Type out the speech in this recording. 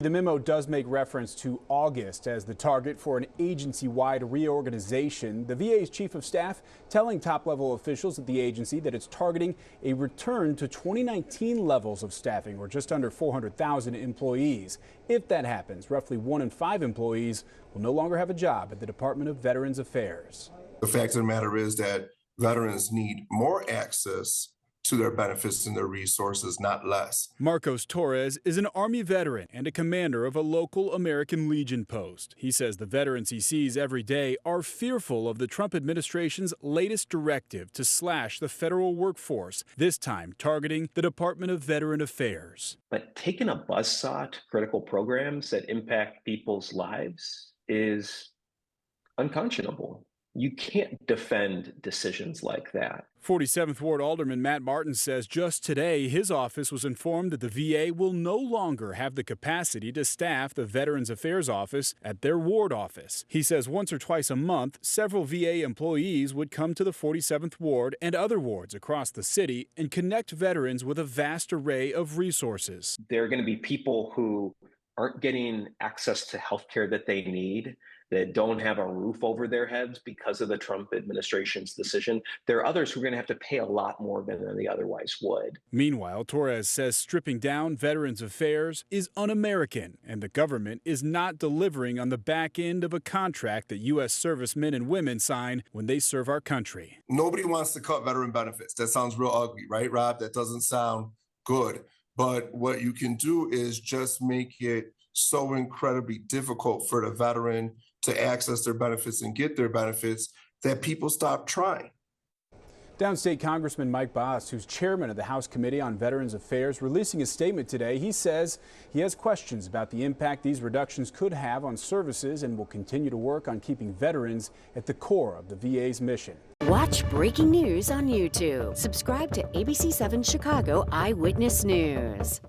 The memo does make reference to August as the target for an agency-wide reorganization. The VA's chief of staff telling top-level officials at the agency that it's targeting a return to 2019 levels of staffing, or just under 400,000 employees. If that happens, roughly 1 in 5 employees will no longer have a job at the Department of Veterans Affairs. The fact of the matter is that veterans need more access to their benefits and their resources, not less. Marcos Torres is an Army veteran and a commander of a local American Legion post. He says the veterans he sees every day are fearful of the Trump administration's latest directive to slash the federal workforce, this time targeting the Department of Veteran Affairs. But taking a buzzsaw to critical programs that impact people's lives is unconscionable. You can't defend decisions like that. 47th Ward Alderman Matt Martin says just today his office was informed that the VA will no longer have the capacity to staff the Veterans Affairs office at their ward office. He says once or twice a month, several VA employees would come to the 47th Ward and other wards across the city and connect veterans with a vast array of resources. There are going to be people who aren't getting access to health care that they need, that don't have a roof over their heads because of the Trump administration's decision. There are others who are going to have to pay a lot more than they otherwise would. Meanwhile, Torres says stripping down Veterans Affairs is un-American, and the government is not delivering on the back end of a contract that U.S. servicemen and women sign when they serve our country. Nobody wants to cut veteran benefits. That sounds real ugly, right, Rob? That doesn't sound good. But what you can do is just make it so incredibly difficult for the veteran to access their benefits and get their benefits that people stop trying. Downstate Congressman Mike Boss, who's chairman of the House Committee on Veterans Affairs, releasing a statement today. He says he has questions about the impact these reductions could have on services and will continue to work on keeping veterans at the core of the VA's mission. Watch breaking news on YouTube. Subscribe to ABC 7 Chicago Eyewitness News.